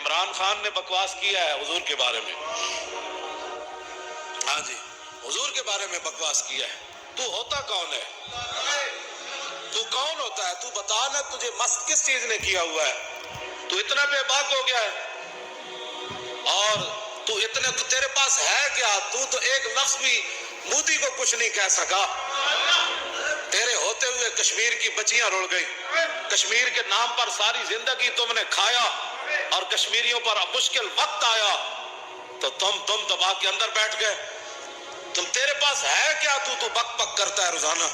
عمران خان نے بکواس کیا ہے حضور کے بارے میں. ہاں جی حضور کے بارے میں بکواس کیا ہے. تو ہوتا کون ہے؟ تو کون ہوتا ہے؟ تو بتا نا تجھے مست کس چیز نے کیا ہوا ہے؟ تو اتنا بے باک ہو گیا ہے اور تو اتنے تیرے پاس ہے کیا؟ تو ایک لفظ بھی مودی کو کچھ نہیں کہہ سکا. تیرے ہوتے ہوئے کشمیر کی بچیاں رڑ گئی. کشمیر کے نام پر ساری زندگی تم نے کھایا اور کشمیریوں پر اب مشکل وقت آیا تو تم دبا کے اندر بیٹھ گئے. تیرے پاس ہے کیا؟ تو بک بک کرتا ہے روزانہ.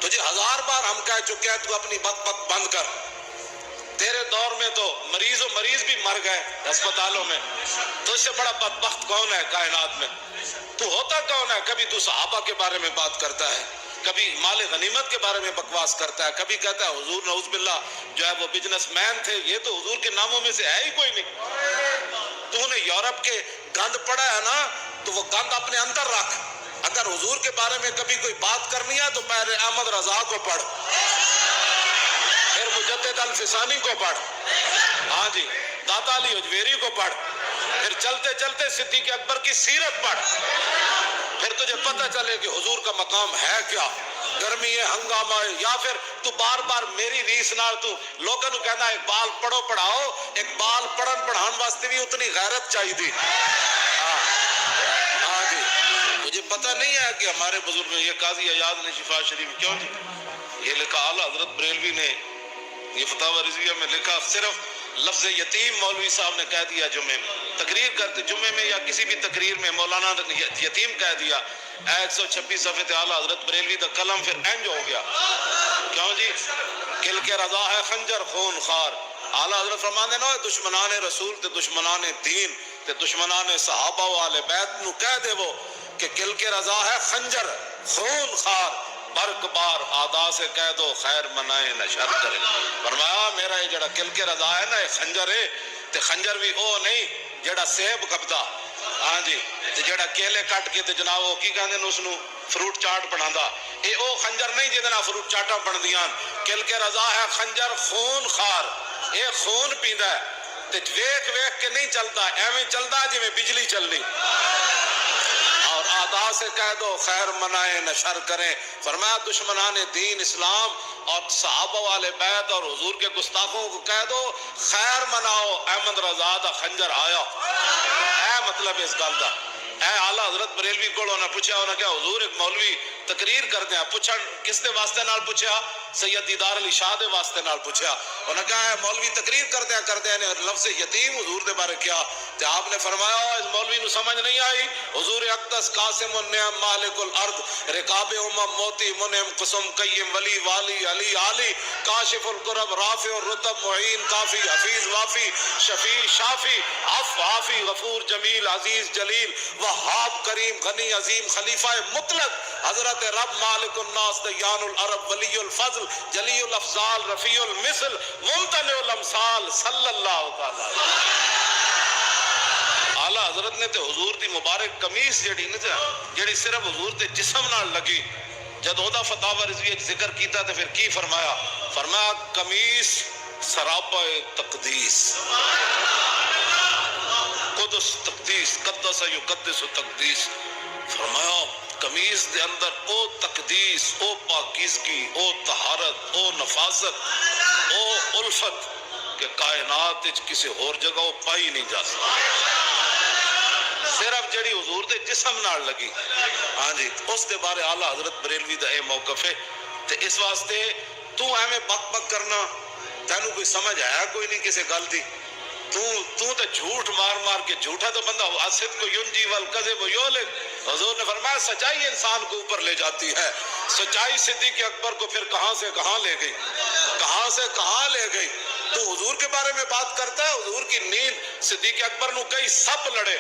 تجھے 1000 بار ہم کہہ چکے ہیں تو اپنی بک بک بند کر. تیرے دور میں تو مریض بھی مر گئے اسپتالوں میں. تو اس سے بڑا بدبخت کون ہے کائنات میں؟ تو ہوتا کون ہے؟ کبھی تو صحابہ کے بارے میں بات کرتا ہے, کبھی مال غنیمت کے بارے میں بکواس کرتا ہے, کبھی کہتا ہے حضور نعوذ باللہ جو ہے وہ بزنس مین تھے. یہ تو حضور کے ناموں میں سے ہے ہی کوئی نہیں. تو نے یورپ کے گند پڑا ہے نا, تو وہ گند اپنے اندر رکھ. اگر حضور کے بارے میں کبھی کوئی بات کرنی ہے تو پہلے احمد رضا کو پڑھ, پھر مجدد الفسانی کو پڑھ, ہاں جی داتا علی اجویری کو پڑھ, پھر چلتے چلتے صدیق اکبر کی سیرت پڑھ. پھر تجھے پتہ چلے کہ حضور کا مقام ہے کیا. گرمی ہے, ہنگامہ ہے, یا پھر تو بار بار میری ریس نال تو لوگوں کو کہنا اقبال پڑھو پڑھاؤ. اقبال پڑھن پڑھان واسطے بھی اتنی غیرت چاہیے تھی. ہاں جی مجھے پتہ نہیں ہے کہ ہمارے بزرگ یہ قاضی ایاز نے شفا شریف کیوں جی یہ لکھا, اعلیٰ حضرت بریلوی نے یہ فتاوی رضویہ میں لکھا, صرف لفظ یتیم مولوی صاحب نے کہہ دیا جمعے میں تقریر کرتے, جمعے میں یا کسی بھی تقریر میں مولانا نے یتیم کہہ دیا, 126 صفحے تے اعلیٰ حضرت بریلوی دا قلم پھر انج ہو گیا. کیوں جی؟ کل کے رضا ہے خنجر خون خار. اعلیٰ حضرت فرماندے نا دشمنان رسول تے دشمنان دین تے دشمنان صحابہ و اہل بیت نو کہہ دے وہ کہ کل کے رضا ہے خنجر خون خار, برق بار آدا سے کہہ دو خیر منائے نہ شر کرے. فرمایا میرا یہ جڑا کل کے رضا ہے نا یہ خنجر ہے, تے خنجر بھی او نہیں جڑا سیب کپدا, ہاں جی تے جڑا کیلے کٹ کے تے جناب وہ کی کہندے نے اس نو فروٹ چاٹ بنادا, اے او خنجر نہیں جے نال فروٹ چاٹاں بندیاں. کل کے رضا ہے خنجر خون خار, اے خون پیندا ہے تے ویکھ ویکھ کے نہیں چلتا, ایویں چلدا جویں بجلی چلنی. اور آدا سے کہہ دو خیر منائے نہ شر کریں. فرمایا دشمنان دین اسلام اور صحابہ والے بیت اور حضور کے گستاخوں کو کہہ دو خیر مناؤ, احمد رضا دا خنجر آیا. اے مطلب اس گل دا اے اعلیٰ حضرت بریلوی کو انہوں نے پوچھا, انہوں نے کہا حضور ایک مولوی تقریر کرتے ہیں. پوچھا کس دے واسطے نال پوچھا؟ سید دیدار علی شاہ دے واسطے نال پوچھا. انہوں نے کہا مولوی تقریر کرتے ہیں لفظ یتیم حضور دے بارے کیا, تو آپ نے فرمایا اس مولوی نو سمجھ نہیں آئی. حضور اقدس قاسم النعم مالک الارض رکاب امم موتی منعم قسم قیم ولی والی علی عالی کاشف القرب رافع الرتب معین کافی حفیظ وافی شفیع شافی عف عافی غفور جمیل عزیز جلیل وہاب کریم غنی عظیم خلیفہ مطلق حضرت رب مالک الناس دیان العرب ولی الفضل جلی الافضال رفیع المثل ممتنع الامثال صلی اللہ تعالی. اعلیٰ حضرت نے تے حضور دی مبارک قمیص جڑی صرف حضور دے جسم نال لگی, جد او دا فتاوی رضویہ ذکر کیتا تے پھر کی فرمایا؟ فرمایا قمیص سراپا تقدیس, قدس تقدیس, قدس یقدس تقدیس. فرمایا قمیص دے اندر او تقدیس, او پاکیزگی, او طہارت, او نفاست, او الفت کہ کائنات کسی اور جگہ وہ پائی نہیں جا سکتی, صرف جڑی حضور دے جسم نال لگی. ہاں جی اس دے بارے اعلیٰ حضرت بریلوی دا اے موقف ہے. تے اس واسطے تو ایویں بک بک کرنا, تینوں کوئی سمجھ آیا کوئی نہیں کسی گل دی. تو تے جھوٹ مار مار کے, جھوٹا تو بندہ صدق ینجی والکذب یہلک. حضور نے فرمایا سچائی انسان کو اوپر لے جاتی ہے. سچائی صدیق اکبر کو پھر کہاں سے کہاں لے گئی, کہاں سے کہاں لے گئی. تو حضور کے بارے میں بات کرتا ہے, حضور کی نیند صدیق اکبر نو کئی سپ لڑے,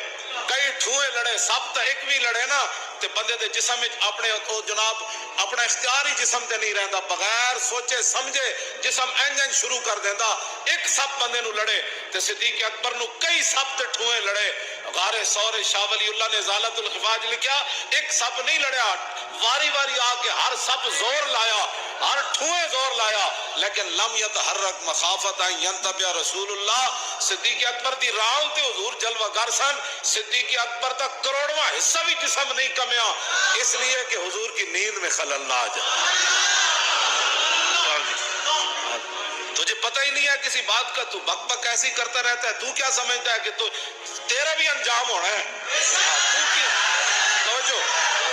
کئی ٹھوئے لڑے, سپ تو ایک بھی لڑے نا تے بندے دے جسم اپنے جناب اپنا اختیاری جسم تے نہیں رہندا, بغیر سوچے سمجھے جسم انجن شروع کر دیندا. ایک سپ بندے نو لڑے تے صدیق اکبر نو کئی سپ تے ٹھوئے لڑے. غار سور شاہ ولی اللہ نے ازالت الخفاج لکھیا, ایک سپ نہیں لڑیا, واری واری آ کے ہر سپ زور لایا. ہر ٹھوئے زور لایا لیکن لم یتحرک مخافت ان ینتبہ رسول اللہ. صدیق اکبر دی رال تے حضور جلوہ گر سن. صدیق اکبر تک کروڑواں حصہ بھی جسم نہیں کمیا اس لیے کہ حضور کی نیند میں خلل نہ آ جائے. تجھے پتہ ہی نہیں ہے کسی بات کا, تو بک بک ایسی کرتا رہتا ہے. تو کیا سمجھتا ہے کہ تیرا بھی انجام ہونا ہے؟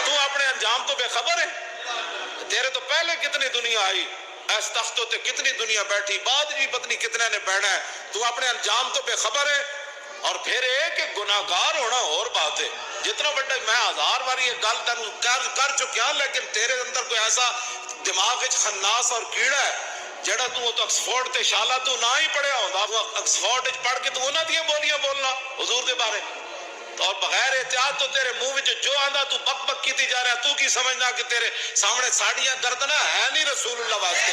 تو اپنے انجام تو بے خبر ہے. تیرے تو پہلے کتنی دنیا آئی, اس تختوں تے کتنی دنیا بیٹھی, بعد بھی پتنی کتنے نے بیٹھنا ہے. تو اپنے انجام تو بے خبر ہے. اور پھر ایک گناہگار ہونا اور بات ہے. جتنا بڑا میں ہزار باری یہ گل تینوں کر چکیا, لیکن تیرے اندر کوئی ایسا دماغ خناس اور کیڑا ہے جڑا تو آکسفورڈ تے شالا تو نہ ہی پڑھیا ہوندا, آکسفورڈ وچ پڑھ کے تو انہاں دیاں بولیاں بولنا حضور دے بارے. اور بغیر احتیاط تو تیرے منہ وچ جو آندا تو بک بک کیتی جا رہا. تو کی سمجھنا کہ تیرے سامنے ساڑیاں گردناں ہے نہیں رسول اللہ واسطے.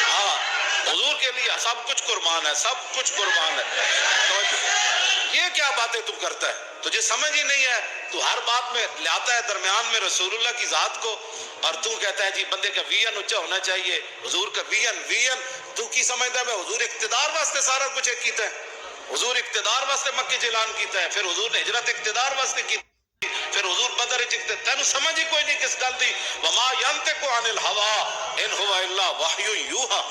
ہاں حضور کے لیے سب کچھ قربان ہے, سب کچھ قربان ہے. یہ کیا باتیں تم کرتا ہے, تجھے سمجھ ہی نہیں ہے. تو ہر بات میں لاتا ہے درمیان میں رسول اللہ کی ذات کو, اور تو کہتا ہے جی بندے کا وین اونچا ہونا چاہیے. حضور کا وین تو کی سمجھتا ہے میں حضور اقتدار واسطے سارا کچھ کیتا ہے. حضور اقتدار واسطے مکے چ اعلان کیتا ہے, پھر حضور نے ہجرت اقتدار واسطے کی, پھر حضور بدر اقتدار. تینوں سمجھ ہی کوئی نہیں کس گل دی. وما ينطق عن الهوى ان هو الا وحی یوحى.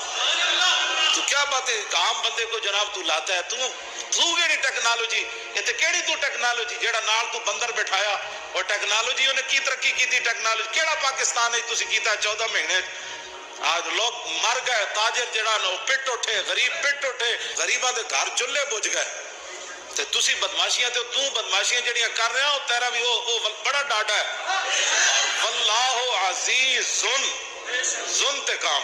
تو کیا باتیں عام بندے کو جناب تو لاتا ہے. تو کیڑی ٹیکنالوجی, یہ تے کیڑی تو ٹیکنالوجی جیڑا نال تو بندر بٹھایا, اور ٹیکنالوجی نے کی ترقی کی. ٹیکنالوجی کیڑا پاکستان ہے تسی کیتا 14 مہینے. آج لوگ مر گئے, تاجر جڑا نو پٹ اٹھے, غریب پٹ اٹھے, غریباں دے گھر چولہے بجھ گئے. تے تسی بدماشیاں تے تو بدماشیاں جڑیاں کر رہے ہو, تیرا بھی وہ بڑا ڈاڈا ہے. واللہ عزیز ذو انتقام.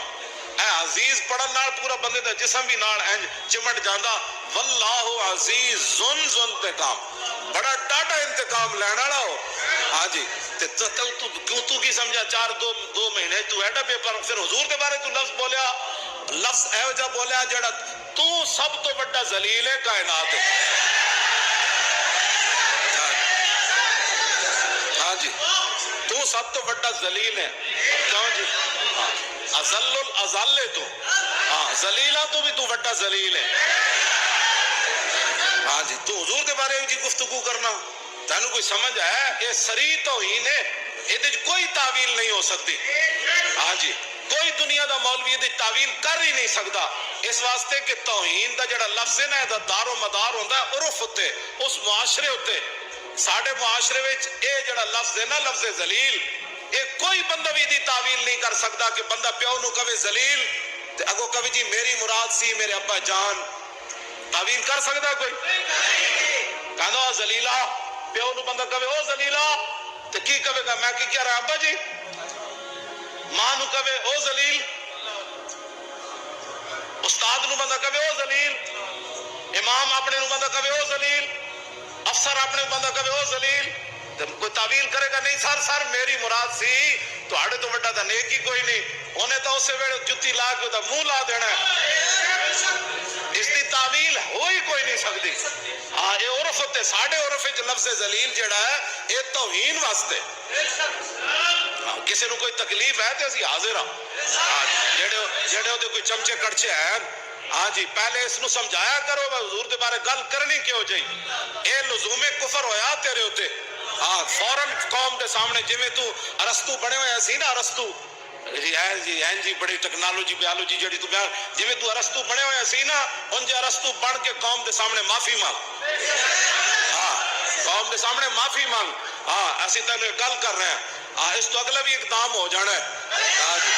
اے عزیز پڑھن نال پورا بندے دا جسم بھی نال انج چمٹ جاندا. واللہ عزیز ذو انتقام, بڑا ڈاڈا انتقام لینے والا ہو. ہاں جی, تو کی سمجھا 4 مہینے تو ایڈا پیپر. پھر حضور کے بارے تو لفظ بولیا, لفظ ایو جا بولیا جڑا تو سب تو بڑا ذلیل ہے کائنات ہے. ہاں جی, تو سب تو بڑا ذلیل ہے. کیوں جی؟ ازل الازل ہے تو, ہاں ذلیلہ تو بھی تو بڑا ذلیل ہے. ہاں جی, تو حضور کے بارے میں گفتگو کرنا تینوں کوئی سمجھ ہے؟ یہ سری توہین ہے, یہ کوئی تعویل نہیں ہو سکتی. ہاں جی, کوئی دنیا دا مولوی یہ تعویل کر ہی نہیں سکتا. اس واسطے کہ توہین دا جڑا لفظ ہے نا, دار و مدار ہوتا ہے عرف ہوتے, اس معاشرے ہوتے. ساڑھے معاشرے وچ اے جڑا لفظ ہے نا, لفظ ذلیل, اے کوئی بندہ بھی دی تعویل نہیں کر سکتا. کہ بندہ پیو نو کہے ذلیل تے اگو کہے جی میری مراد سی میرے ابا جان. تعویل کر سکتا کوئی؟ کہنا ذلیلہ, پیو نو بندہ کہے او ذلیلہ, تے کی کہے گا میں کی کہہ رہا ابا جی. ماں نو کہے او ذلیل, استاد نو بندہ کہے او ذلیل, امام اپنے نو بندہ کہے او ذلیل, افسر اپنے بندہ کہے او ذلیل. کوئی تعویل کرے گا نہیں سر میری مراد سی تو آڑے تو بڑا تھا نیک ہی کوئی نہیں, انہیں تو اسے ویڑے جتی لا کے منہ لا دینا ہے. اس کی تعویل ہوئی کوئی نہیں سکتی. ہاں یہ عرف ہوتے, ساڑھے عرف لفظ ذلیل جڑا ہے یہ توہین واسطے. کسی نو کوئی تکلیف ہے تو اسی حاضر ہاں, جڑے ہوتے کوئی چمچے کڑچے ہیں. ہاں جی, پہلے اس نو سمجھایا کرو حضور دے بارے گل کرنی کیوں جائی. اے لزوم کفر ہویا تیرے ہوتے. ہاں فوراً قوم دے سامنے جویں تو ارسطو بنے ہوئے سی نا, ارسطو جی بڑی ٹیکنالوجی بیالوجی جڑی تو جویں تو ارسطو بنے ہوئے سی نا, انجے ارسطو بن کے قوم دے سامنے معافی مانگ. ہاں قوم دے سامنے معافی مانگ. ہاں اسی تینے گل کر رہے ہیں. ہاں اس تو اگلا بھی اقدام ہو جانا ہے. ہاں جی